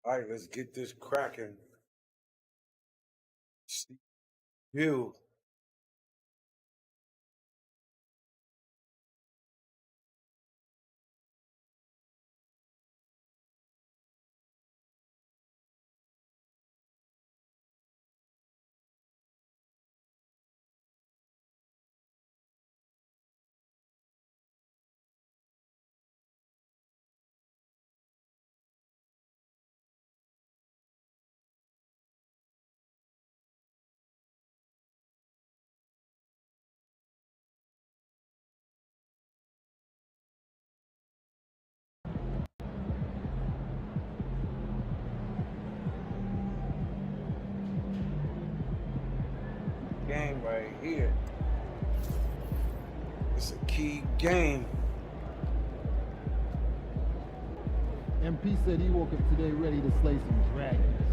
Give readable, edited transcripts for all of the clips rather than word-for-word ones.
All right, let's get this cracking. You. Game right here. It's a key game. MP said he woke up today ready to slay some dragons.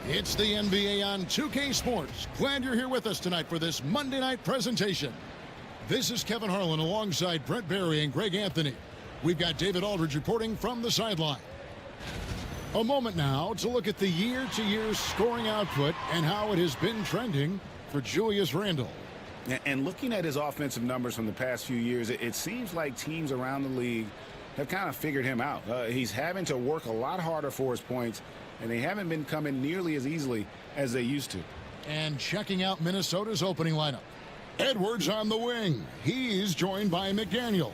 It's the NBA on 2K Sports. Glad you're here with us tonight for this Monday night presentation. This is Kevin Harlan alongside Brent Barry and Greg Anthony. We've got David Aldridge reporting from the sideline. A moment now to look at the year-to-year scoring output and how it has been trending for Julius Randle. And looking at his offensive numbers from the past few years, it seems like teams around the league have kind of figured him out. He's having to work a lot harder for his points, and they haven't been coming nearly as easily as they used to. And checking out Minnesota's opening lineup. Edwards on the wing. He's joined by McDaniels.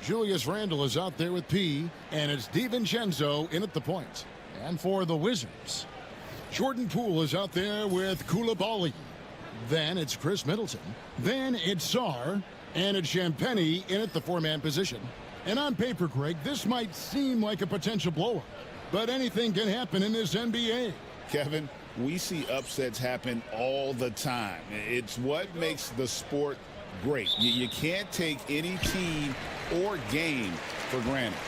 Julius Randle is out there with P, and it's DiVincenzo in at the point. And for the Wizards, Jordan Poole is out there with Koulibaly. Then it's Chris Middleton. Then it's Sarr, and it's Champagnie in at the four-man position. And on paper, Greg, this might seem like a potential blowout, but anything can happen in this NBA. Kevin, we see upsets happen all the time. It's what makes the sport great. You can't take any team or game for granted.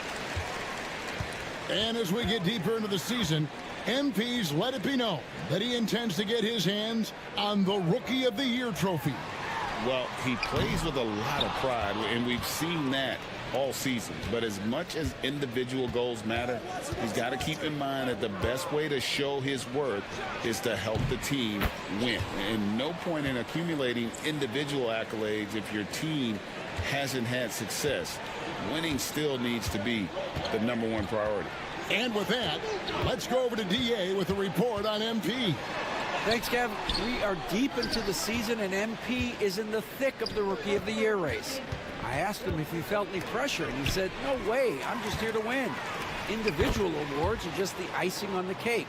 And as we get deeper into the season, MP's let it be known that he intends to get his hands on the Rookie of the Year trophy. Well, he plays with a lot of pride, and we've seen that all season. But as much as individual goals matter, he's got to keep in mind that the best way to show his worth is to help the team win. And no point in accumulating individual accolades if your team hasn't had success. Winning still needs to be the #1 priority. And with that, let's go over to DA with a report on MP. Thanks, Kev. We are deep into the season, and MP is in the thick of the Rookie of the Year race. I asked him if he felt any pressure, and he said, no way, I'm just here to win. Individual awards are just the icing on the cake.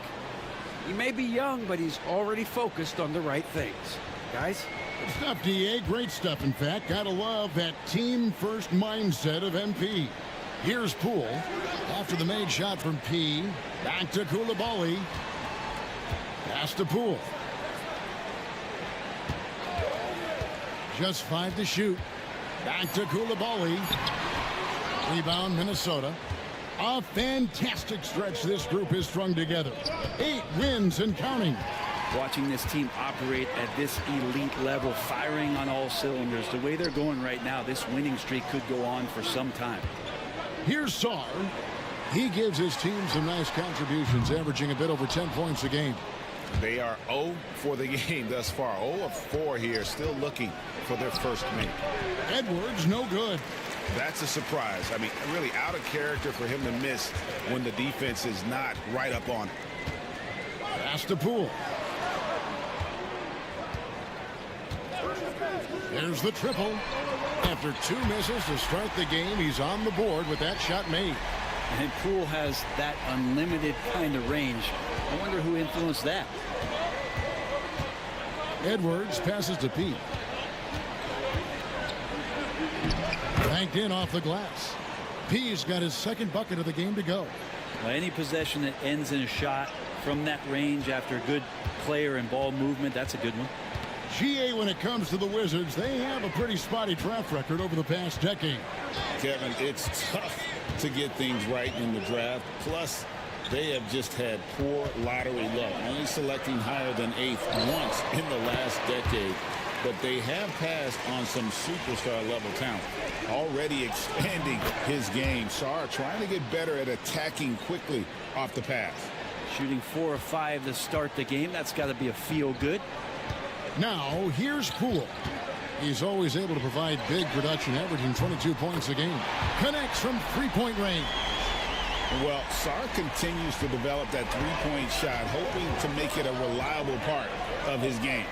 He may be young, but he's already focused on the right things. Guys? Good stuff, DA. Great stuff, in fact. Gotta love that team-first mindset of MP. Here's Poole. After the made shot from P, back to Koulibaly. Pass to Poole. Just 5 to shoot. Back to Koulibaly. Rebound, Minnesota. A fantastic stretch this group has strung together. 8 wins and counting. Watching this team operate at this elite level, firing on all cylinders, the way they're going right now, this winning streak could go on for some time. Here's Sarr. He gives his team some nice contributions, averaging a bit over 10 points a game. They are 0 for the game thus far. 0 of 4 here, still looking for their first make. Edwards, no good. That's a surprise. I mean, really out of character for him to miss when the defense is not right up on it. Pass to Poole. There's the triple. After 2 misses to start the game, he's on the board with that shot made. And Poole has that unlimited kind of range. I wonder who influenced that. Edwards passes to Pete. Banked in off the glass. P's got his second bucket of the game to go. Well, any possession that ends in a shot from that range after good player and ball movement, that's a good one. GA, when it comes to the Wizards, they have a pretty spotty draft record over the past decade. Kevin, it's tough to get things right in the draft. Plus, they have just had poor lottery luck, only selecting higher than 8th once in the last decade. But they have passed on some superstar level talent, already expanding his game. Sarr trying to get better at attacking quickly off the pass. Shooting 4 of 5 to start the game. That's got to be a feel good. Now, here's Poole. He's always able to provide big production, averaging 22 points a game. Connects from 3-point range. Well, Sarr continues to develop that 3-point shot, hoping to make it a reliable part of his game.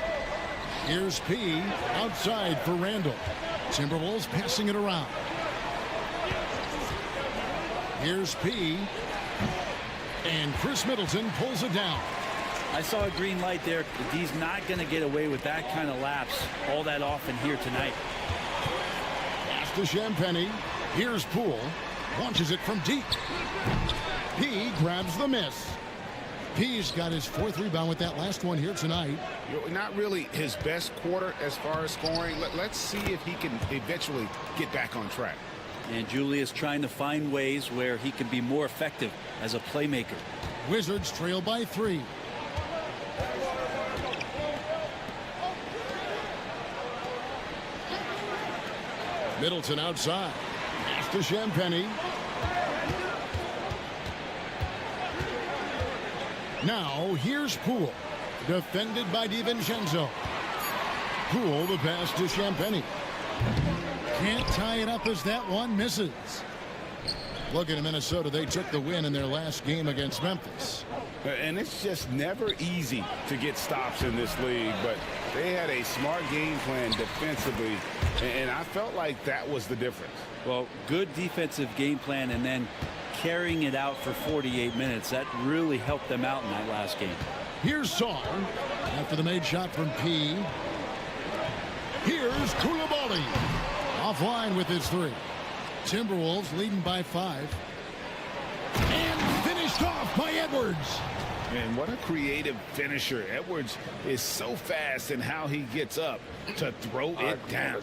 Here's P outside for Randall. Timberwolves passing it around. Here's P. And Chris Middleton pulls it down. I saw a green light there. He's not going to get away with that kind of lapse all that often here tonight. Pass to Champagny. Here's Poole. Launches it from deep. P grabs the miss. P's got his 4th rebound with that last one here tonight. Not really his best quarter as far as scoring. Let's see if he can eventually get back on track. And Julius trying to find ways where he can be more effective as a playmaker. Wizards trail by 3. Middleton outside. Pass to Champagny. Now, here's Poole. Defended by DiVincenzo. Poole, the pass to Champagny. Can't tie it up as that one misses. Looking at Minnesota, they took the win in their last game against Memphis. And it's just never easy to get stops in this league, but they had a smart game plan defensively, and I felt like that was the difference. Well, good defensive game plan and then carrying it out for 48 minutes. That really helped them out in that last game. Here's Sarr after the made shot from P. Here's Koulibaly. Offline with his 3. Timberwolves leading by 5. And finished off by Edwards. And what a creative finisher. Edwards is so fast in how he gets up to throw it down.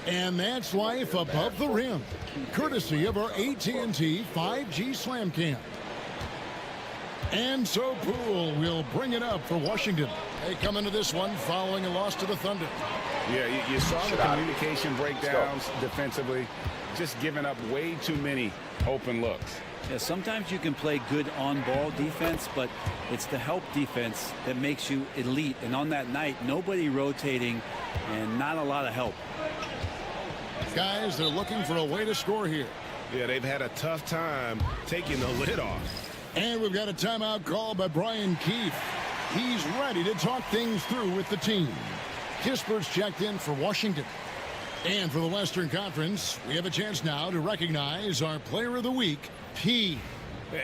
And that's life above the rim, courtesy of our AT&T 5G Slam Cam. And so Poole will bring it up for Washington. They come into this one following a loss to the Thunder. Yeah, you saw the communication breakdowns defensively, just giving up way too many open looks. Yeah, sometimes you can play good on-ball defense, but it's the help defense that makes you elite. And on that night, nobody rotating and not a lot of help. Guys, they're looking for a way to score here. Yeah, they've had a tough time taking the lid off. And we've got a timeout call by Brian Keefe. He's ready to talk things through with the team. Kisper's checked in for Washington. And for the Western Conference, we have a chance now to recognize our Player of the Week, P.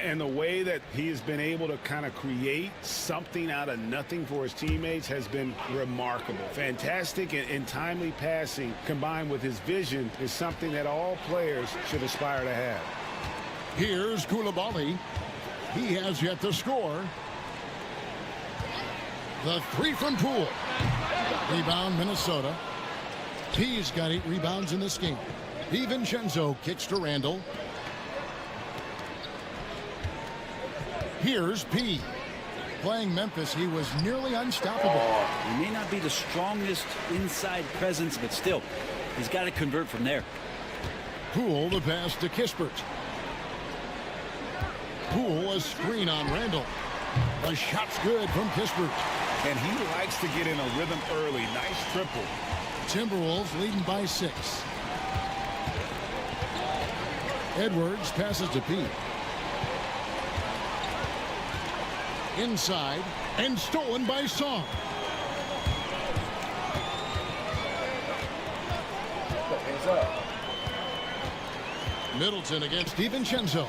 And the way that he has been able to kind of create something out of nothing for his teammates has been remarkable. Fantastic and timely passing combined with his vision is something that all players should aspire to have. Here's Koulibaly. He has yet to score. The three from Poole. Rebound, Minnesota. P's got 8 rebounds in this game. DiVincenzo kicks to Randall. Here's P. Playing Memphis, he was nearly unstoppable. He may not be the strongest inside presence, but still, he's got to convert from there. Poole the pass to Kispert. Poole a screen on Randall. The shot's good from Kispert. And he likes to get in a rhythm early. Nice triple. Timberwolves leading by 6. Edwards passes to P. Inside and stolen by Song. Hands up. Middleton against DiVincenzo.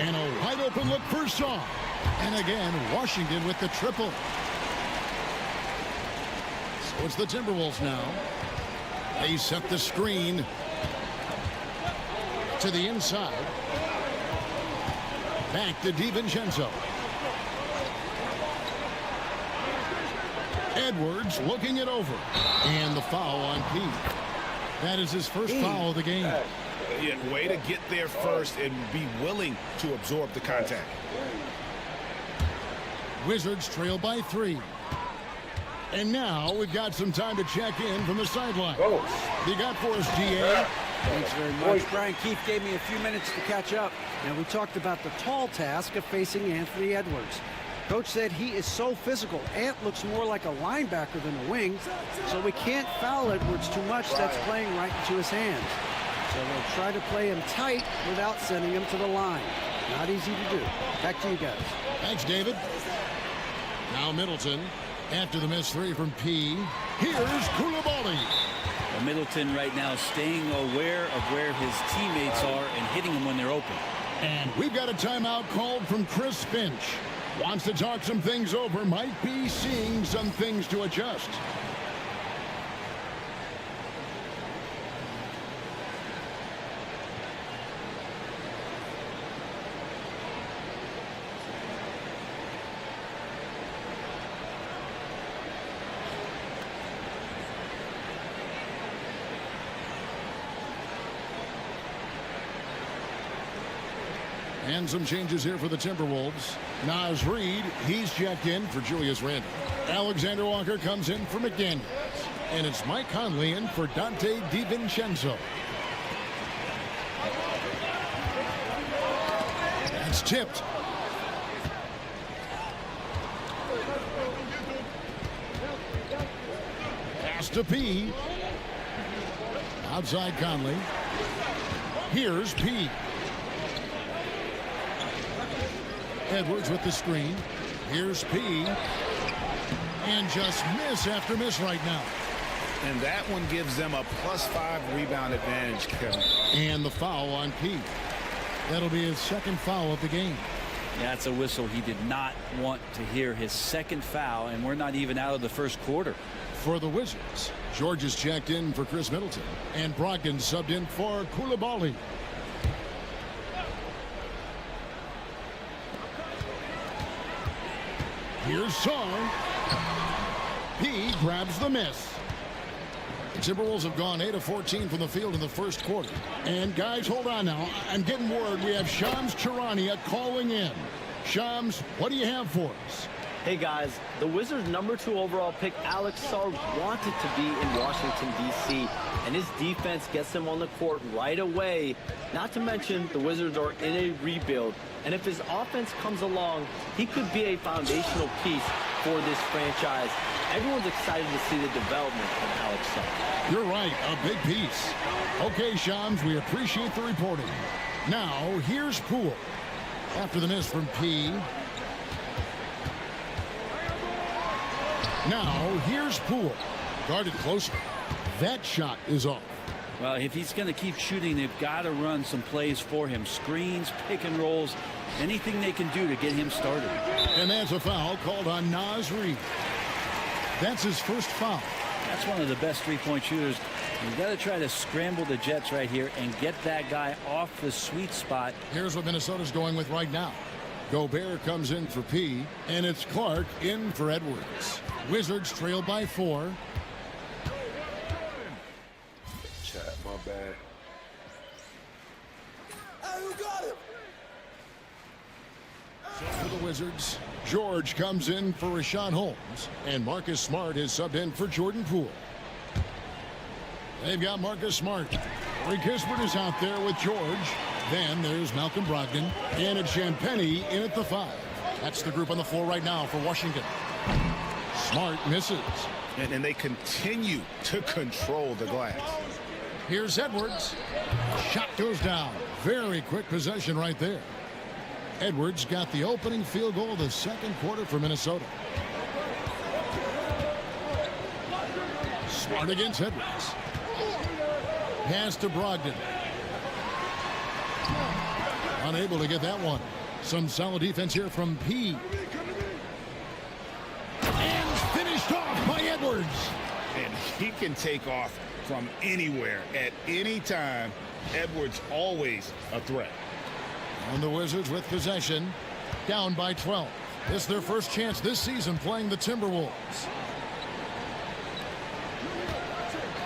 And a wide open look for Song. And again, Washington with the triple. So it's the Timberwolves now. They set the screen to the inside. Back to DiVincenzo. Edwards looking it over. And the foul on P. That is his first foul of the game. Yeah, way to get there first and be willing to absorb the contact. Wizards trail by 3. And now we've got some time to check in from the sideline. You got for us, GA? Thanks very much. Brian Keefe gave me a few minutes to catch up. Now, we talked about the tall task of facing Anthony Edwards. Coach said he is so physical. Ant looks more like a linebacker than a wing, so we can't foul Edwards too much. That's playing right into his hands. So they'll try to play him tight without sending him to the line. Not easy to do. Back to you guys. Thanks, David. Now Middleton. After the missed 3 from P. Here's Koulibaly. Well, Middleton right now staying aware of where his teammates are and hitting them when they're open. And we've got a timeout called from Chris Finch. Wants to talk some things over. Might be seeing some things to adjust. And some changes here for the Timberwolves. Naz Reid, he's checked in for Julius Randle. Alexander Walker comes in for McDaniels. And it's Mike Conley in for Dante DiVincenzo. That's tipped. Pass to P. Outside Conley. Here's P. Edwards with the screen. Here's P. And just miss after miss right now. And that one gives them a +5 rebound advantage, Kevin. And the foul on P. That'll be his second foul of the game. That's a whistle he did not want to hear. His second foul, and we're not even out of the first quarter. For the Wizards, George is checked in for Chris Middleton. And Brogdon subbed in for Koulibaly. Here's Song. He grabs the miss. The Timberwolves have gone 8 of 14 from the field in the first quarter. And guys, hold on now. I'm getting word we have Shams Charania calling in. Shams, what do you have for us? Hey guys, the Wizards' #2 overall pick Alex Sarr wanted to be in Washington, D.C., and his defense gets him on the court right away. Not to mention, the Wizards are in a rebuild, and if his offense comes along, he could be a foundational piece for this franchise. Everyone's excited to see the development of Alex Sarr. You're right, a big piece. Okay, Shams, we appreciate the reporting. Now, here's Poole. After the miss from P. Now, here's Poole. Guarded closer. That shot is off. Well, if he's going to keep shooting, they've got to run some plays for him. Screens, pick and rolls, anything they can do to get him started. And that's a foul called on Naz Reid. That's his first foul. That's one of the best three-point shooters. You've got to try to scramble the Jets right here and get that guy off the sweet spot. Here's what Minnesota's going with right now. Gobert comes in for P, and it's Clark in for Edwards. Wizards trail by 4. Chat, my bad. For the Wizards, George comes in for Rashawn Holmes, and Marcus Smart is subbed in for Jordan Poole. They've got Marcus Smart. Corey Kispert is out there with George. Then there's Malcolm Brogdon, and it's Champagnie in at the 5. That's the group on the floor right now for Washington. Smart misses. And they continue to control the glass. Here's Edwards. Shot goes down. Very quick possession right there. Edwards got the opening field goal of the second quarter for Minnesota. Smart against Edwards. Pass to Brogdon. Unable to get that one. Some solid defense here from P. And finished off by Edwards. And he can take off from anywhere at any time. Edwards always a threat. And the Wizards with possession, down by 12. This is their first chance this season playing the Timberwolves.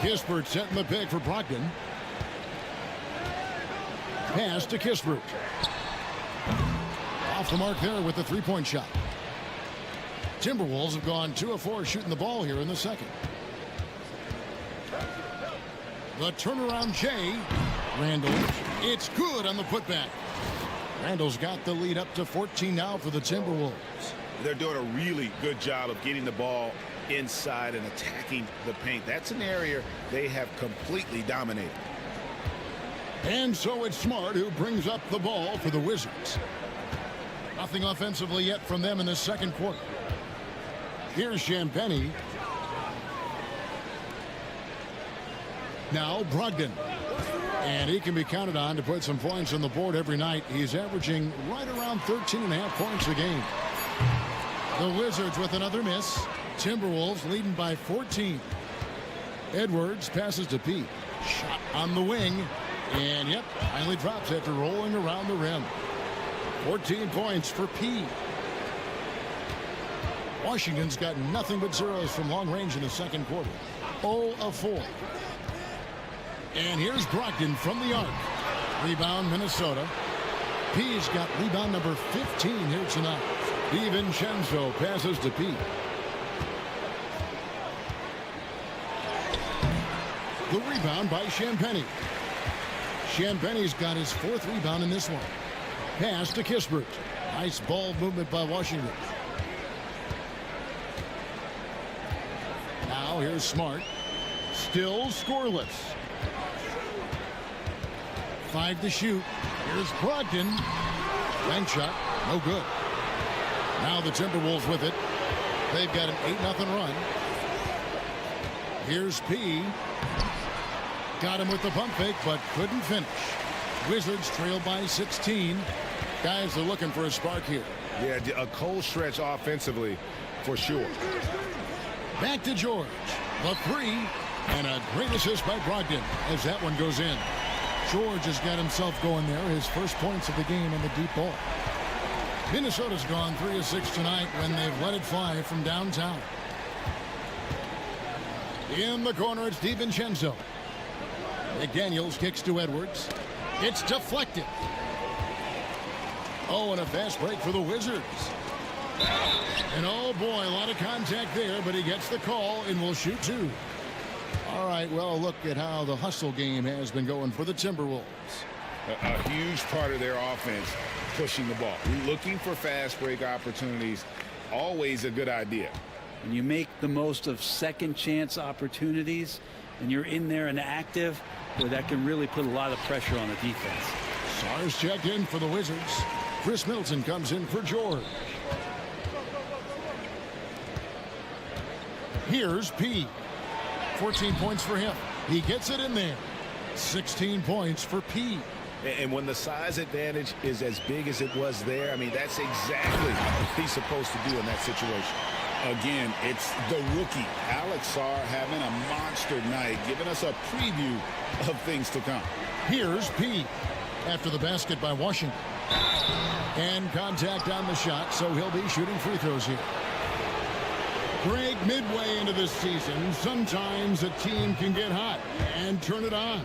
Kispert setting the pick for Brogdon. Pass to Kispert. Off the mark there with the three-point shot. Timberwolves have gone 2 of 4 shooting the ball here in the second. The turnaround Jay. Randall. It's good on the putback. Randall's got the lead up to 14 now for the Timberwolves. They're doing a really good job of getting the ball inside and attacking the paint. That's an area they have completely dominated. And so it's Smart who brings up the ball for the Wizards. Nothing offensively yet from them in the second quarter. Here's Champagnie. Now Brogdon. And he can be counted on to put some points on the board every night. He's averaging right around 13.5 points a game. The Wizards with another miss. Timberwolves leading by 14. Edwards passes to P. Shot on the wing. And yep, finally drops after rolling around the rim. 14 points for P. Washington's got nothing but zeros from long range in the second quarter. 0 of 4. And here's Brogdon from the arc. Rebound Minnesota. P's got rebound number 15 here tonight. DiVincenzo passes to P. The rebound by Champagnie. Champagnie's got his 4th rebound in this one. Pass to Kispert. Nice ball movement by Washington. Now here's Smart. Still scoreless. 5 to shoot. Here's Brogdon. Bank shot. No good. Now the Timberwolves with it. They've got an 8-0 run. Here's P. Got him with the pump fake, but couldn't finish. Wizards trail by 16. Guys are looking for a spark here. Yeah, a cold stretch offensively for sure. Back to George. The 3. And a great assist by Brogdon as that one goes in. George has got himself going there. His first points of the game on the deep ball. Minnesota's gone 3 of 6 tonight when they've let it fly from downtown. In the corner, it's DiVincenzo. McDaniels kicks to Edwards. It's deflected. Oh, and a fast break for the Wizards. And oh boy, a lot of contact there, but he gets the call and will shoot 2. All right, well, look at how the hustle game has been going for the Timberwolves. A huge part of their offense, pushing the ball. Looking for fast break opportunities, always a good idea. When you make the most of second chance opportunities and you're in there and active, well, that can really put a lot of pressure on the defense. Sars checked in for the Wizards. Chris Middleton comes in for George. Here's P. 14 points for him. He gets it in there. 16 points for P. And when the size advantage is as big as it was there, I mean, that's exactly what he's supposed to do in that situation. Again, it's the rookie, Alex Sarr, having a monster night, giving us a preview of things to come. Here's P. After the basket by Washington. And contact on the shot, so he'll be shooting free throws here. Greg, midway into this season, sometimes a team can get hot and turn it on.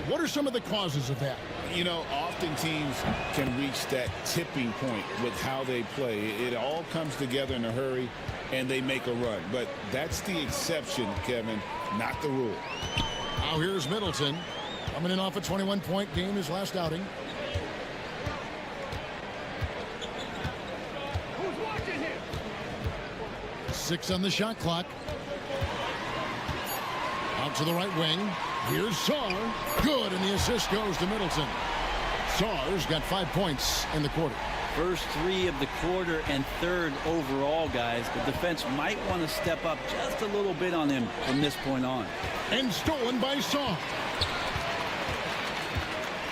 What are some of the causes of that? You know, often teams can reach that tipping point with how they play. It all comes together in a hurry, and they make a run. But that's the exception, Kevin, not the rule. Now here's Middleton, coming in off a 21-point game, his last outing. Who's watching him? 6 on the shot clock. Out to the right wing. Here's Sarr. Good, and the assist goes to Middleton. Sarr's got 5 points in the quarter. First 3 of the quarter and third overall, guys. The defense might want to step up just a little bit on him from this point on. And stolen by Sarr.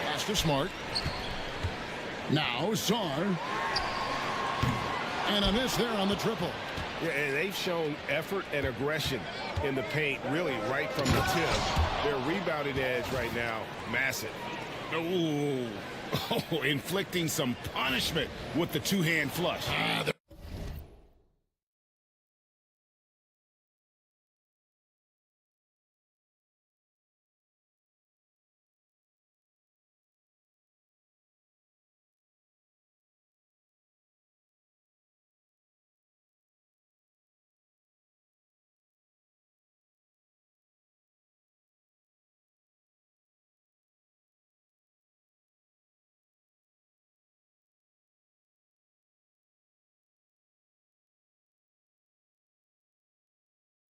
Pass to Smart. Now Sarr. And a miss there on the triple. Yeah, and they've shown effort and aggression in the paint, really right from the tip. Their rebounding edge right now, massive. Ooh. Oh, inflicting some punishment with the two-hand flush.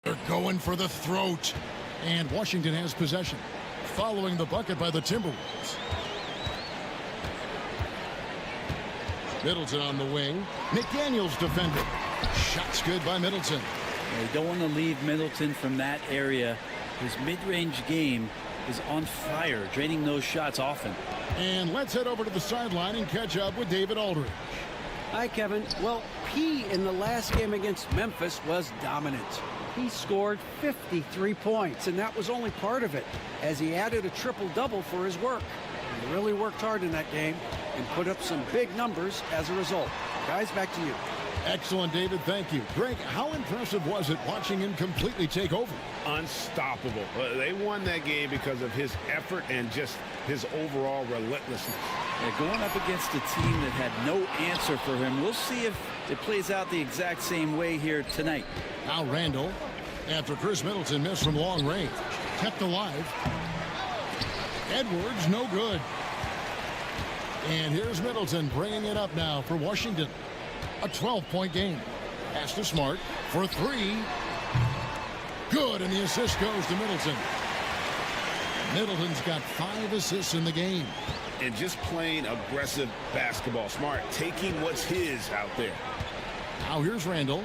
They're going for the throat. And Washington has possession. Following the bucket by the Timberwolves. Middleton on the wing. McDaniels defending. Shots good by Middleton. You don't want to leave Middleton from that area. His mid-range game is on fire, draining those shots often. And let's head over to the sideline and catch up with David Aldridge. Hi, Kevin. Well, P in the last game against Memphis was dominant. He scored 53 points, and that was only part of it, as he added a triple-double for his work. He really worked hard in that game and put up some big numbers as a result. Guys, back to you. Excellent, David. Thank you. Greg, how impressive was it watching him completely take over? Unstoppable. They won that game because of his effort and just his overall relentlessness. Yeah, going up against a team that had no answer for him. We'll see if it plays out the exact same way here tonight. Now Randall, after Chris Middleton missed from long range, kept alive. Edwards, no good. And here's Middleton bringing it up now for Washington. A 12-point game. Pass to Smart for 3. Good, and the assist goes to Middleton. Middleton's got 5 assists in the game. And just playing aggressive basketball. Smart, taking what's his out there. Now here's Randall.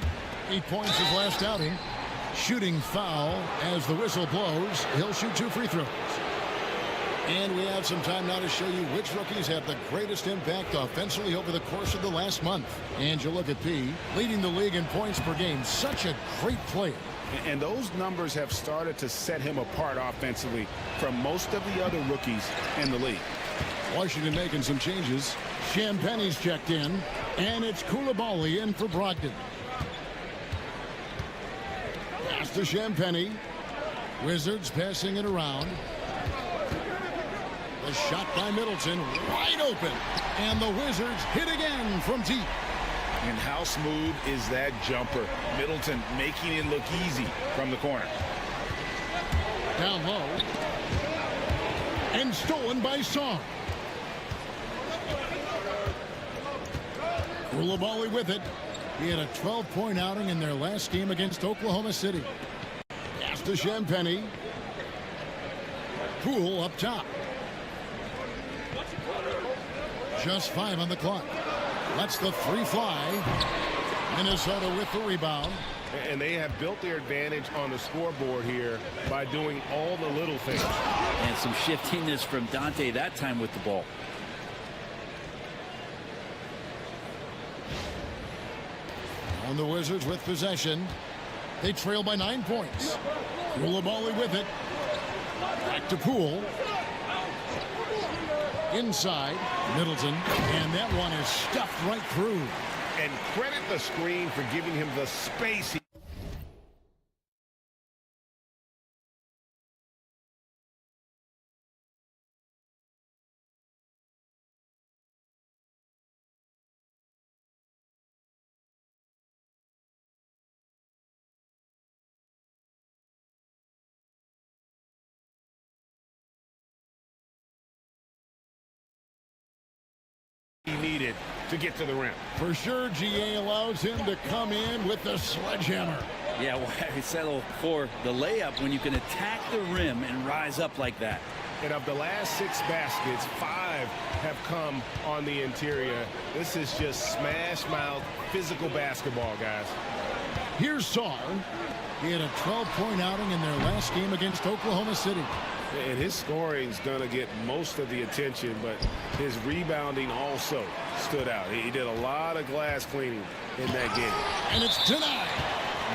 8 points his last outing. Shooting foul as the whistle blows. He'll shoot 2 free throws. And we have some time now to show you which rookies have the greatest impact offensively over the course of the last month. And you look at P, leading the league in points per game. Such a great player. And those numbers have started to set him apart offensively from most of the other rookies in the league. Washington making some changes. Champagne's checked in. And it's Koulibaly in for Brogdon. Pass to Champagne. Wizards passing it around. The shot by Middleton, wide open. And the Wizards hit again from deep. And how smooth is that jumper? Middleton making it look easy from the corner. Down low. And stolen by Sarr. Koulibaly with it. He had a 12-point outing in their last game against Oklahoma City. Pass to Champagne. Poole up top. Just 5 on the clock. Lets the 3 fly. Minnesota with the rebound. And they have built their advantage on the scoreboard here by doing all the little things. And some shiftiness from Dante that time with the ball. On the Wizards with possession. They trail by 9 points. Koulibaly with it. Back to Poole. Inside, Middleton, and that one is stuffed right through. And credit the screen for giving him the space he needed to get to the rim. For sure, GA allows him to come in with the sledgehammer. Yeah, why settle for the layup when you can attack the rim and rise up like that? And of the last 6 baskets, 5 have come on the interior. This is just smash mouth physical basketball, guys. Here's Sarr. He had a 12-point outing in their last game against Oklahoma City. And his scoring's going to get most of the attention, but his rebounding also stood out. He did a lot of glass cleaning in that game. And it's denied.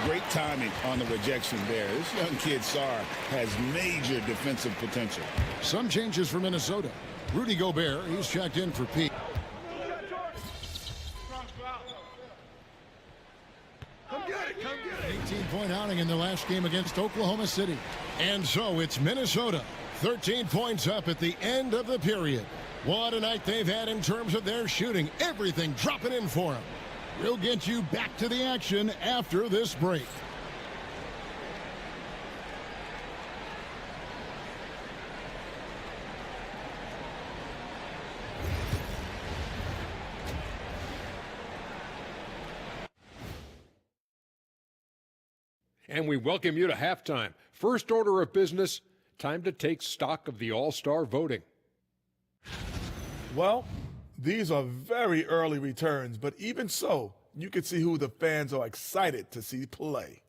Great timing on the rejection there. This young kid, Sarr, has major defensive potential. Some changes for Minnesota. Rudy Gobert, he's checked in for P. 18-point outing in their last game against Oklahoma City. And so it's Minnesota, 13 points up at the end of the period. What a night they've had in terms of their shooting. Everything dropping in for them. We'll get you back to the action after this break. And we welcome you to halftime. First order of business, time to take stock of the All-Star voting. Well, these are very early returns, but even so, you can see who the fans are excited to see play.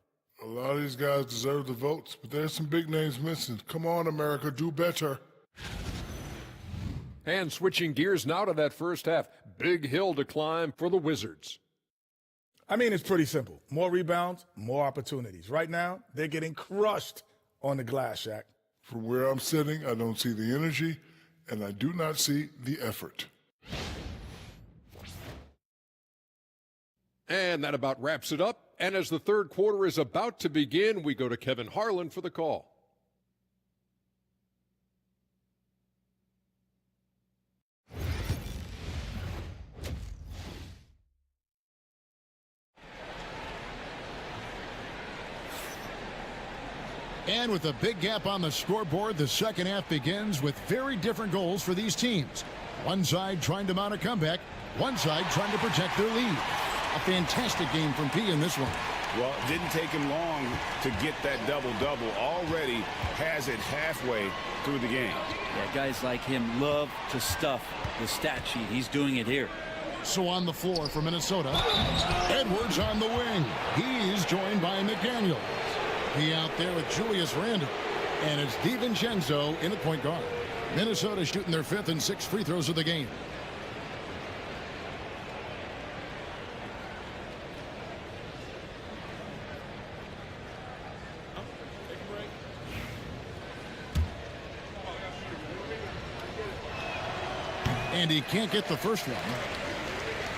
A lot of these guys deserve the votes, but there's some big names missing. Come on, America, do better. And switching gears now to that first half. Big hill to climb for the Wizards. I mean, it's pretty simple. More rebounds, more opportunities. Right now, they're getting crushed on the glass, Shaq. From where I'm sitting, I don't see the energy, and I do not see the effort. And that about wraps it up. And as the third quarter is about to begin, we go to Kevin Harlan for the call. And with a big gap on the scoreboard, the second half begins with very different goals for these teams. One side trying to mount a comeback, one side trying to protect their lead. A fantastic game from P in this one. Well, it didn't take him long to get that double-double. Already has it halfway through the game. Yeah, guys like him love to stuff the stat sheet. He's doing it here. So on the floor for Minnesota, Edwards on the wing. He's joined by McDaniels. He out there with Julius Randle. And it's DiVincenzo in at point guard. Minnesota shooting their 5th and 6th free throws of the game. And he can't get the first one.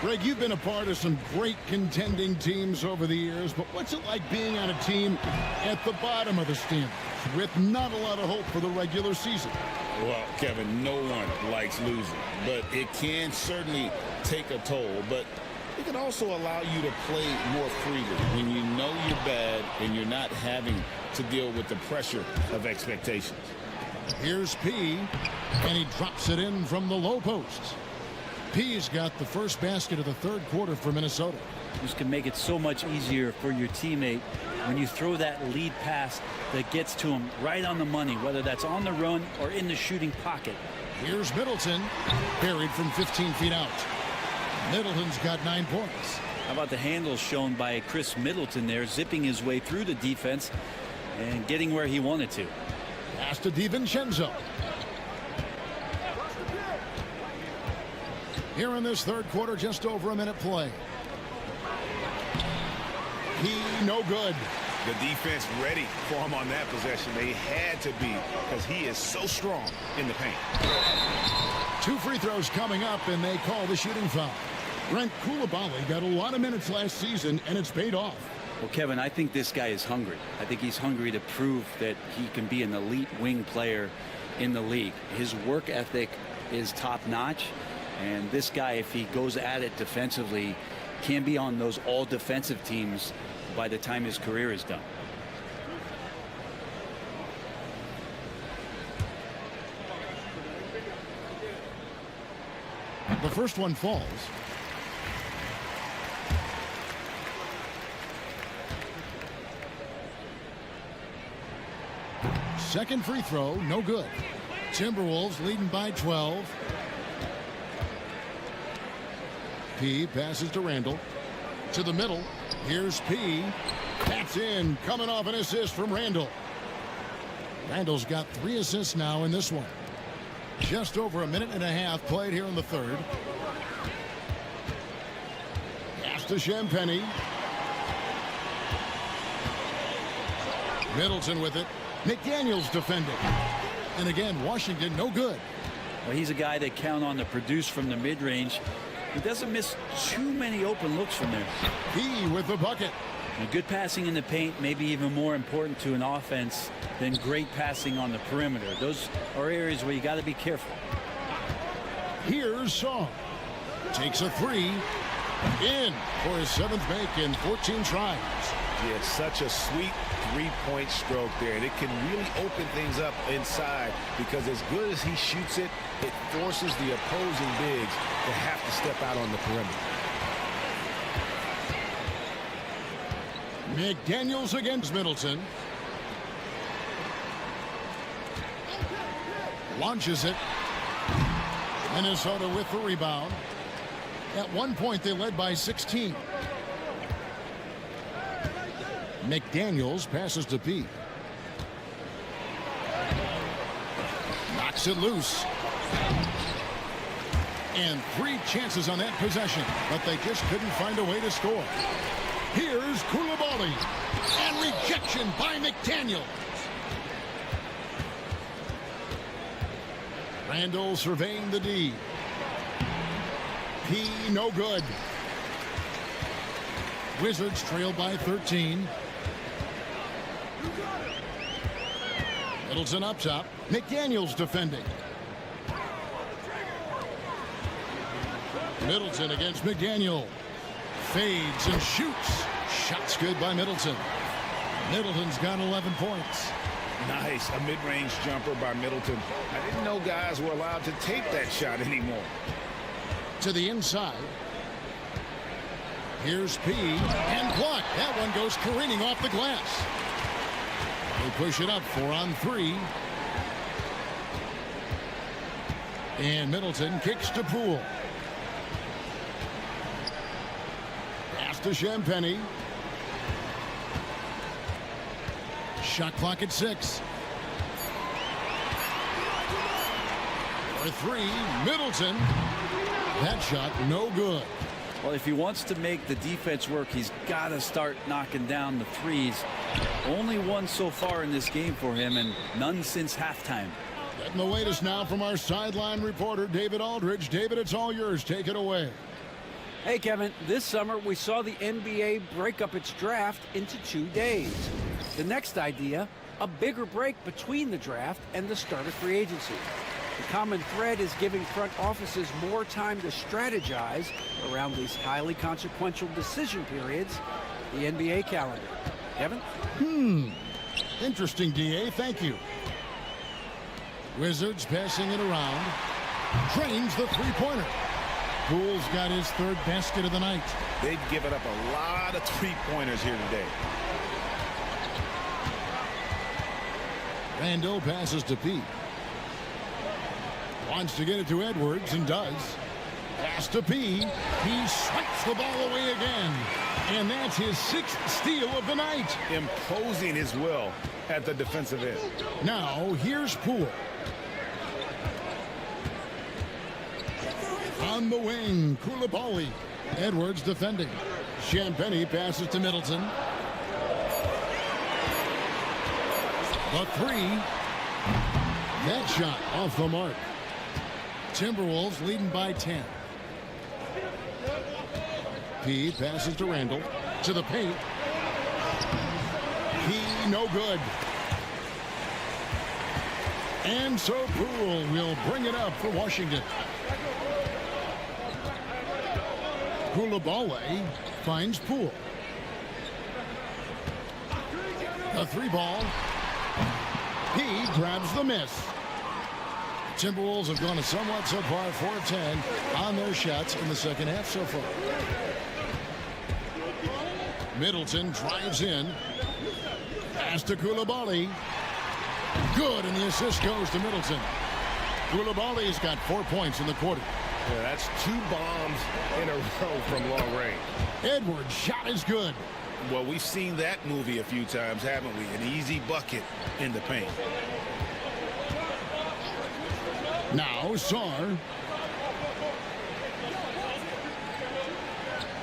Greg, you've been a part of some great contending teams over the years, but what's it like being on a team at the bottom of the standings with not a lot of hope for the regular season? Well, Kevin, no one likes losing, but it can certainly take a toll. But it can also allow you to play more freely when you know you're bad and you're not having to deal with the pressure of expectations. Here's P, and he drops it in from the low post. P's got the first basket of the third quarter for Minnesota. This can make it so much easier for your teammate when you throw that lead pass that gets to him right on the money, whether that's on the run or in the shooting pocket. Here's Middleton, buried from 15 feet out. Middleton's got 9 points. How about the handle shown by Chris Middleton there, zipping his way through the defense and getting where he wanted to. Pass to DiVincenzo. Here in this third quarter, just over a minute play. He no good. The defense ready for him on that possession. They had to be, because he is so strong in the paint. 2 free throws coming up, and they call the shooting foul. Brent Coulibaly got a lot of minutes last season, and it's paid off. Well, Kevin, I think this guy is hungry. I think he's hungry to prove that he can be an elite wing player in the league. His work ethic is top-notch, and this guy, if he goes at it defensively, can be on those all-defensive teams by the time his career is done. The first one falls. Second free throw, no good. Timberwolves leading by 12. P passes to Randall. To the middle. Here's P. That's in. Coming off an assist from Randall. Randall's got 3 assists now in this one. Just over a minute and a half played here in the third. Pass to Champagnie. Middleton with it. McDaniels defending. And again, Washington no good. Well, he's a guy that count on to produce from the mid-range. He doesn't miss too many open looks from there. P with the bucket. And good passing in the paint may be even more important to an offense than great passing on the perimeter. Those are areas where you got to be careful. Here's Song. Takes a 3. In for his 7th make in 14 tries. Yeah, such a sweet three-point stroke there. And it can really open things up inside because as good as he shoots it, it forces the opposing bigs to have to step out on the perimeter. McDaniels against Middleton. Launches it. Minnesota with the rebound. At one point, they led by 16. McDaniels passes to P. Knocks it loose. And 3 chances on that possession, but they just couldn't find a way to score. Here's Coulibaly. And rejection by McDaniels. Randall surveying the D. P no good. Wizards trail by 13. Middleton up top. McDaniels defending. Middleton against McDaniel. Fades and shoots. Shots good by Middleton. Middleton's got 11 points. Nice. A mid-range jumper by Middleton. I didn't know guys were allowed to take that shot anymore. To the inside. Here's P. And blocked. That one goes careening off the glass. They push it up 4 on 3. And Middleton kicks to Poole. Pass to Champagnie. Shot clock at 6. For 3, Middleton. That shot no good. Well, if he wants to make the defense work, he's got to start knocking down the threes. Only one so far in this game for him, and none since halftime. Getting the latest now from our sideline reporter, David Aldridge. David, it's all yours. Take it away. Hey, Kevin, this summer we saw the NBA break up its draft into 2 days. The next idea, a bigger break between the draft and the start of free agency. The common thread is giving front offices more time to strategize around these highly consequential decision periods, the NBA calendar. Kevin? Interesting, DA. Thank you. Wizards passing it around. Drains the three-pointer. Poole's got his 3rd basket of the night. They've given up a lot of three-pointers here today. Randall passes to P. Wants to get it to Edwards and does. Pass to P. He swipes the ball away again. And that's his 6th steal of the night. Imposing his will at the defensive end. Now here's Poole. On the wing, Coulibaly. Edwards defending. Champagnie passes to Middleton. The 3. That shot off the mark. Timberwolves leading by 10. P passes to Randall. To the paint. He no good. And so Poole will bring it up for Washington. Koulibaly finds Poole. A 3-ball. He grabs the miss. Timberwolves have gone a somewhat subpar 4 of 10 on their shots in the second half so far. Middleton drives in. Pass to Koulibaly. Good, and the assist goes to Middleton. Koulibaly's got 4 points in the quarter. Yeah, that's 2 bombs in a row from long range. Edwards' shot is good. Well, we've seen that movie a few times, haven't we? An easy bucket in the paint. Now Sarr.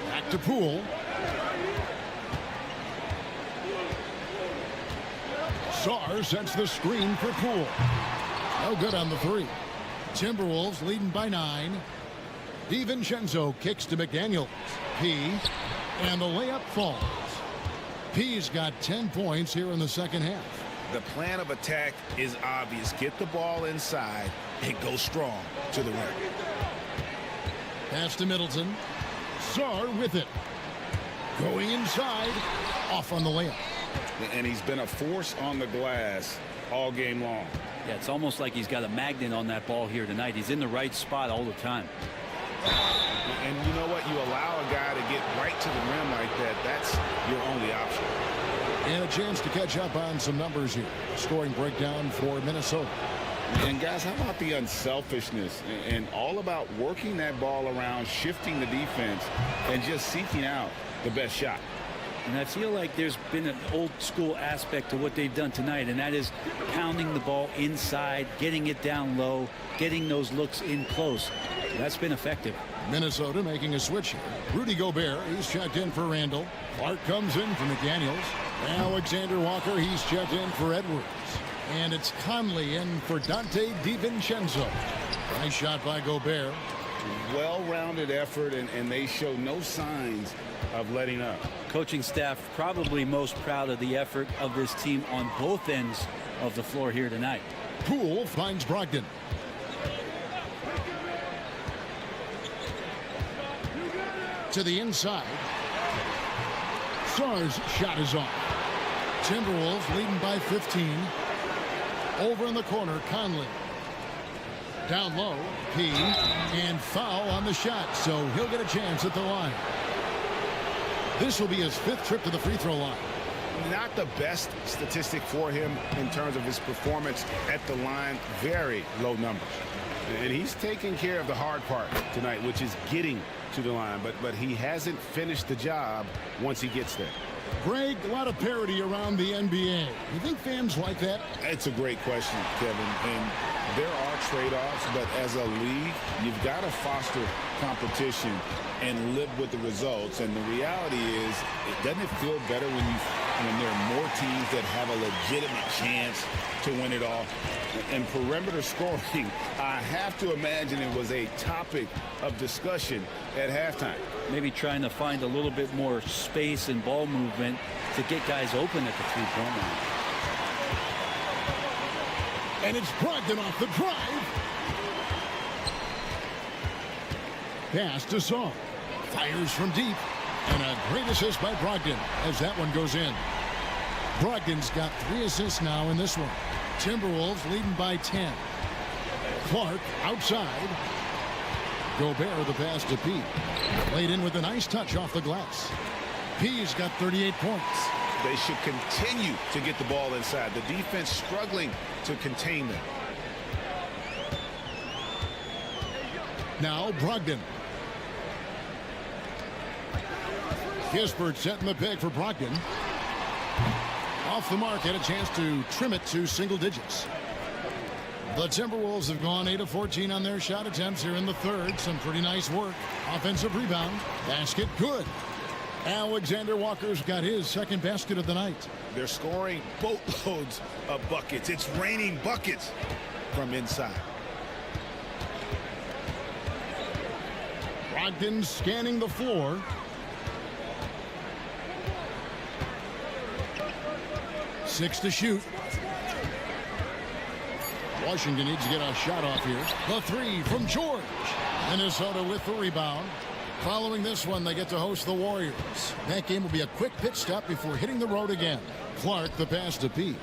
Back to Poole. Sarr sets the screen for Poole. No good on the 3. Timberwolves leading by 9. DiVincenzo kicks to McDaniels. P. And the layup falls. P's got 10 points here in the second half. The plan of attack is obvious. Get the ball inside and go strong to the rim. Pass to Middleton. Sarr with it. Going inside. Off on the layup. And he's been a force on the glass all game long. Yeah, it's almost like he's got a magnet on that ball here tonight. He's in the right spot all the time. And you know what? You allow a guy to get right to the rim like that. That's your only option. And a chance to catch up on some numbers here. Scoring breakdown for Minnesota. And guys, how about the unselfishness and all about working that ball around, shifting the defense, and just seeking out the best shot. And I feel like there's been an old school aspect to what they've done tonight, and that is pounding the ball inside, getting it down low, getting those looks in close. That's been effective. Minnesota making a switch here. Rudy Gobert, he's checked in for Randall. Clark comes in for McDaniels. Alexander Walker, he's checked in for Edwards. And it's Conley in for Dante DiVincenzo. Nice shot by Gobert. Well-rounded effort, and they show no signs of letting up. Coaching staff probably most proud of the effort of this team on both ends of the floor here tonight. Poole finds Brogdon. To the inside. Sarr's shot is off. Timberwolves leading by 15. Over in the corner, Conley. Down low, P. And foul on the shot, so he'll get a chance at the line. This will be his 5th trip to the free throw line. Not the best statistic for him in terms of his performance at the line. Very low numbers. And he's taking care of the hard part tonight, which is getting to the line. But he hasn't finished the job once he gets there. Greg, a lot of parity around the NBA. You think fans like that? It's a great question, Kevin. And there are trade-offs, but as a league, you've got to foster competition and live with the results. And the reality is, doesn't it feel better when there are more teams that have a legitimate chance to win it all? And perimeter scoring, I have to imagine it was a topic of discussion at halftime. Maybe trying to find a little bit more space and ball movement to get guys open at the three-point line. And it's Brogdon off the drive. Pass to Sarr. Fires from deep. And a great assist by Brogdon as that one goes in. Brogdon's got 3 assists now in this one. Timberwolves leading by 10. Clark outside. Gobert the pass to P. Laid in with a nice touch off the glass. P's got 38 points. They should continue to get the ball inside. The defense struggling to contain them. Now Brogdon. Kispert setting the peg for Brogdon. Off the mark, had a chance to trim it to single digits. The Timberwolves have gone 8 of 14 on their shot attempts here in the third. Some pretty nice work. Offensive rebound. Basket good. Alexander Walker's got his 2nd basket of the night. They're scoring boatloads of buckets. It's raining buckets from inside. Brogdon scanning the floor. Six to shoot. Washington needs to get a shot off here. The three from George. Minnesota with the rebound. Following this one, they get to host the Warriors. That game will be a quick pit stop before hitting the road again. Clark the pass to P.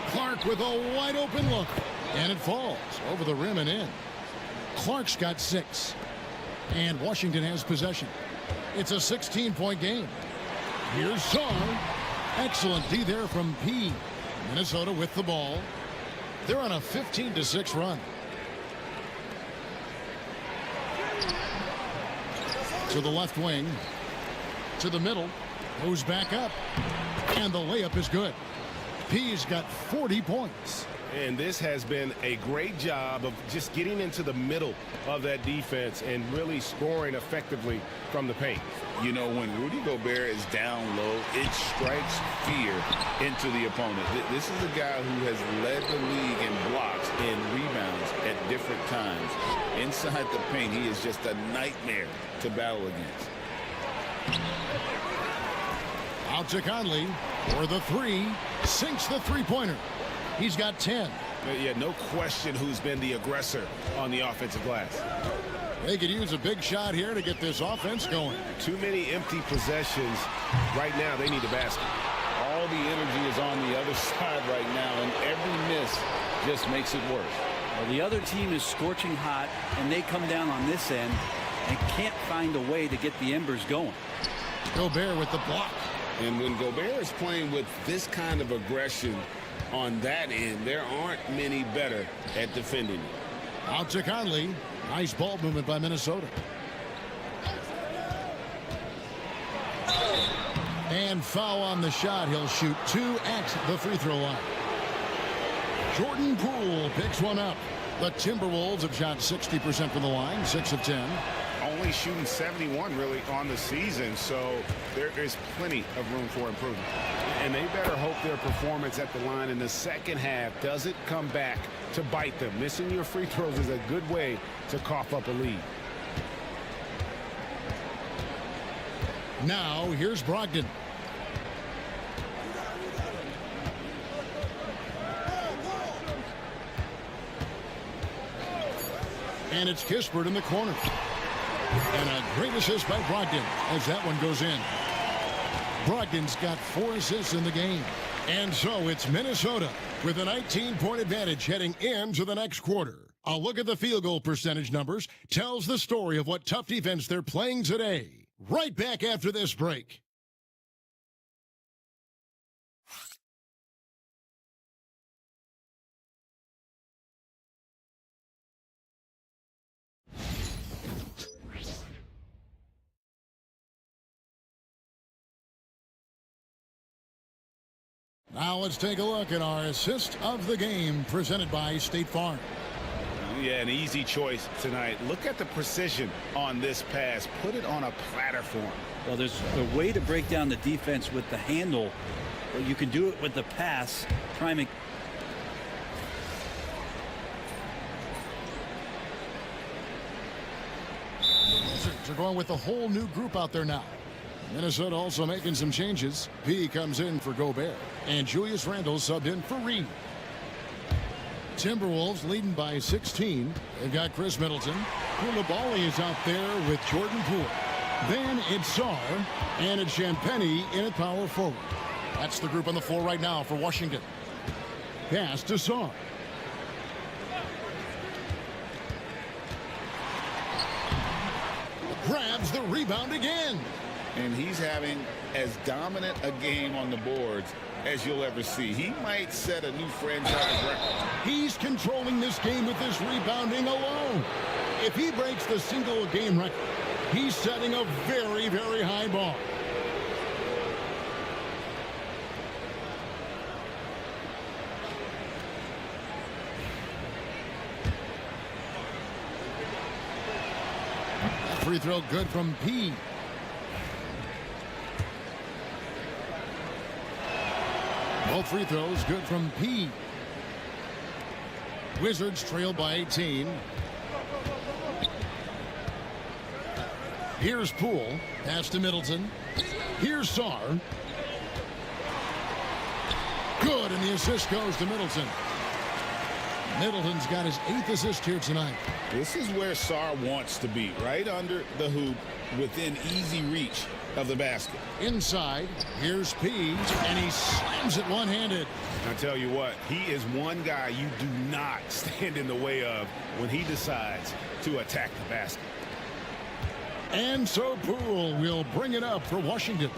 Clark with a wide open look. And it falls over the rim and in. Clark's got 6. And Washington has possession. It's a 16-point game. Here's Saar. Excellent D there from P. Minnesota with the ball. They're on a 15-6 run. To the left wing. To the middle. Moves back up. And the layup is good. P's got 40 points. And this has been a great job of just getting into the middle of that defense and really scoring effectively from the paint. You know, when Rudy Gobert is down low, it strikes fear into the opponent. This is a guy who has led the league in blocks and rebounds at different times. Inside the paint, he is just a nightmare to battle against. Out to Conley for the three. Sinks the three-pointer. He's got 10. Yeah, no question who's been the aggressor on the offensive glass. They could use a big shot here to get this offense going. Too many empty possessions. Right now, they need a basket. All the energy is on the other side right now, and every miss just makes it worse. Well, the other team is scorching hot, and they come down on this end and can't find a way to get the embers going. Gobert with the block. And when Gobert is playing with this kind of aggression on that end, there aren't many better at defending it. Out to Conley. Nice ball movement by Minnesota. And foul on the shot. He'll shoot 2 at the free throw line. Jordan Poole picks one up. The Timberwolves have shot 60% from the line, 6 of 10. Only shooting 71 really on the season, so there is plenty of room for improvement. And they better hope their performance at the line in the second half doesn't come back to bite them. Missing your free throws is a good way to cough up a lead. Now here's Brogdon. And it's Kispert in the corner. And a great assist by Brogdon as that one goes in. Brogdon's got 4 assists in the game. And so it's Minnesota with a 19-point advantage heading into the next quarter. A look at the field goal percentage numbers tells the story of what tough defense they're playing today. Right back after this break. Now let's take a look at our assist of the game presented by State Farm. Yeah, an easy choice tonight. Look at the precision on this pass. Put it on a platter for him. Well, there's a way to break down the defense with the handle, but you can do it with the pass. Try and make. They're going with a whole new group out there now. Minnesota also making some changes. P comes in for Gobert. And Julius Randle subbed in for Reed. Timberwolves leading by 16. They've got Chris Middleton. Koulibaly is out there with Jordan Poole. Then it's Saar. And it's Champagnie in at power forward. That's the group on the floor right now for Washington. Pass to Saar. Grabs the rebound again. And he's having as dominant a game on the boards as you'll ever see. He might set a new franchise record. He's controlling this game with his rebounding alone. If he breaks the single game record, he's setting a very, very high bar. That free throw good from P. Both free throws good from P. Wizards trail by 18. Here's Poole. Pass to Middleton. Here's Sarr. Good, and the assist goes to Middleton. Middleton's got his 8th assist here tonight. This is where Sarr wants to be, right under the hoop, within easy reach of the basket. Inside, here's P, and he slams it one-handed. I tell you what, he is one guy you do not stand in the way of when he decides to attack the basket. And so Poole will bring it up for Washington.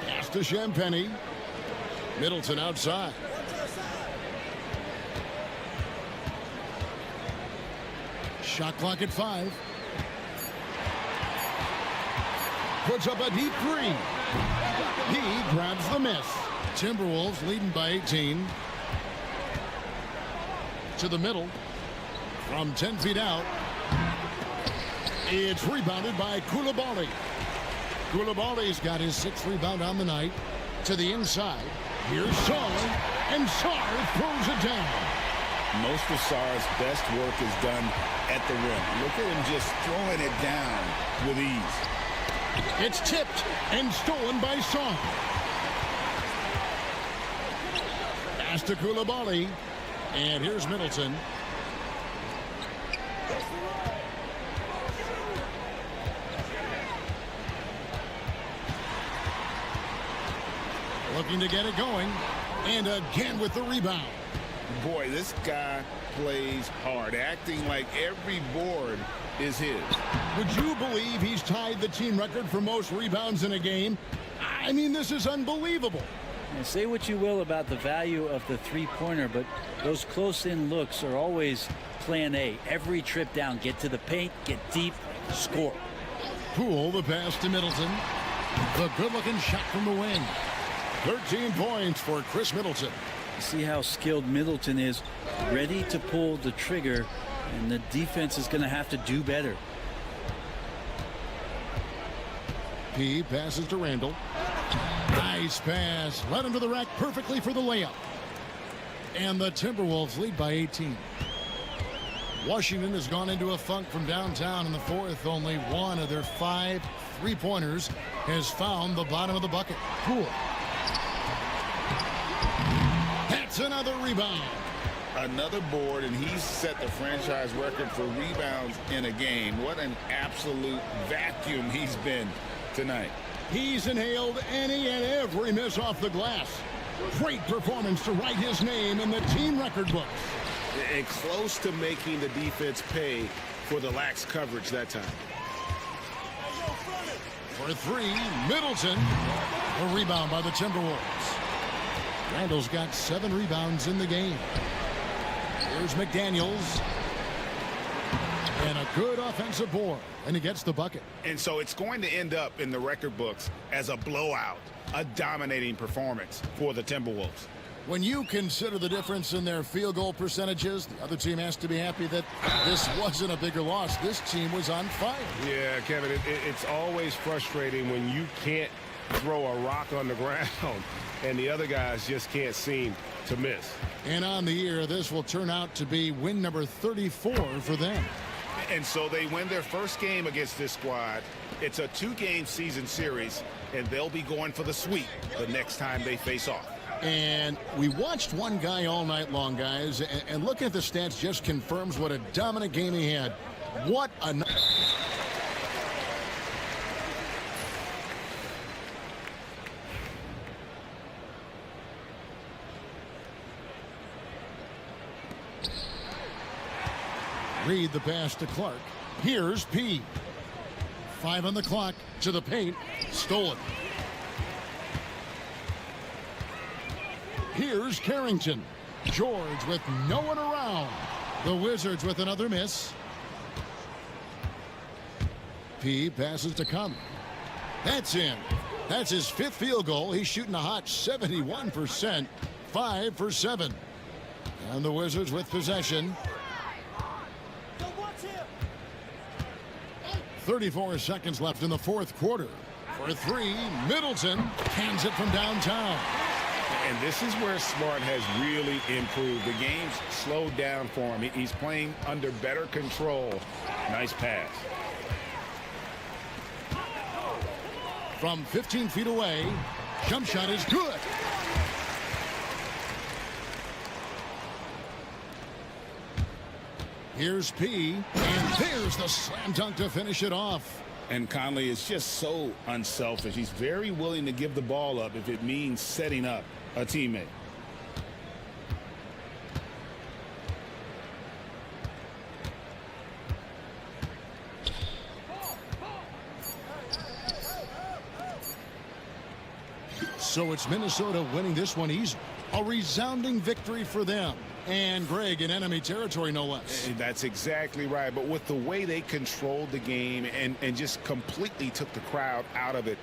Pass to Champagny. Middleton outside. Shot clock at 5. Puts up a deep 3. He grabs the miss. Timberwolves leading by 18. To the middle. From 10 feet out. It's rebounded by Coulibaly. Coulibaly's got his 6th rebound on the night. To the inside. Here's Sarr. And Sarr throws it down. Most of Sarr's best work is done at the rim. Look at him just throwing it down with ease. It's tipped and stolen by Sarr. Pass to Coulibaly. And here's Middleton. Looking to get it going. And again with the rebound. Boy, this guy plays hard, acting like every board is his. Would you believe he's tied the team record for most rebounds in a game? I mean, this is unbelievable. Now, say what you will about the value of the three-pointer, but those close-in looks are always plan A. Every trip down, get to the paint, get deep, score. Poole, the pass to Middleton. The good-looking shot from the wing. 13 points for Chris Middleton. See how skilled Middleton is, ready to pull the trigger, and the defense is going to have to do better. P passes to Randall. Nice pass. Led him to the rack perfectly for the layup. And the Timberwolves lead by 18. Washington has gone into a funk from downtown in the 4th. Only one of their 5 3-pointers has found the bottom of the bucket. Poole. That's another rebound. Another board, and he's set the franchise record for rebounds in a game. What an absolute vacuum he's been tonight. He's inhaled any and every miss off the glass. Great performance to write his name in the team record books. And close to making the defense pay for the lax coverage that time. For 3, Middleton. A rebound by the Timberwolves. Randall's got 7 rebounds in the game. Here's McDaniels. And a good offensive board. And he gets the bucket. And so it's going to end up in the record books as a blowout, a dominating performance for the Timberwolves. When you consider the difference in their field goal percentages, the other team has to be happy that this wasn't a bigger loss. This team was on fire. Yeah, Kevin, it's always frustrating when you can't throw a rock on the ground and the other guys just can't seem to miss. And on the year, this will turn out to be win number 34 for them. And so they win their first game against this squad. It's a 2-game season series, and they'll be going for the sweep the next time they face off. And we watched one guy all night long, guys, and looking at the stats just confirms what a dominant game he had. What a night. Reed the pass to Clark. Here's P. 5 on the clock. To the paint. Stolen. Here's Carrington. George with no one around. The Wizards with another miss. P passes to Come. That's in. That's his 5th field goal. He's shooting a hot 71%. 5 for 7. And the Wizards with possession. 34 seconds left in the 4th quarter. For three, Middleton hands it from downtown. And this is where Smart has really improved. The game's slowed down for him. He's playing under better control. Nice pass. From 15 feet away, jump shot is good. Here's P, and there's the slam dunk to finish it off. And Conley is just so unselfish. He's very willing to give the ball up if it means setting up a teammate. So it's Minnesota winning this one easy. A resounding victory for them. And Greg in enemy territory, no less. That's exactly right. But with the way they controlled the game and just completely took the crowd out of it,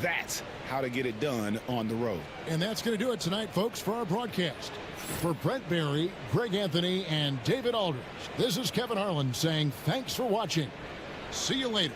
that's how to get it done on the road. And that's going to do it tonight, folks, for our broadcast. For Brent Barry, Greg Anthony, and David Aldridge, this is Kevin Harlan saying thanks for watching. See you later.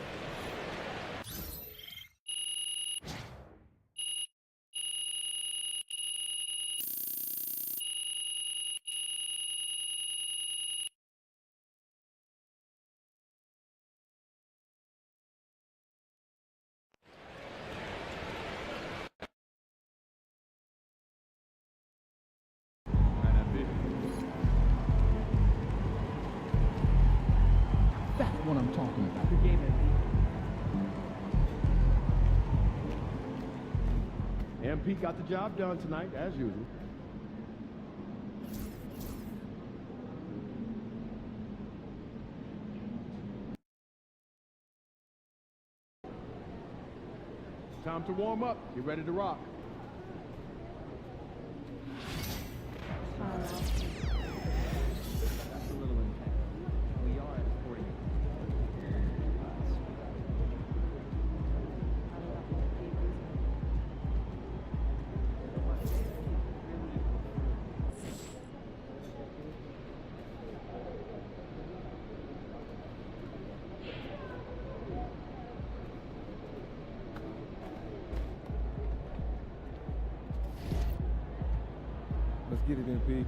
That's what I'm talking about. MP got the job done tonight, as usual. Time to warm up. Get ready to rock. Let's get it, MP.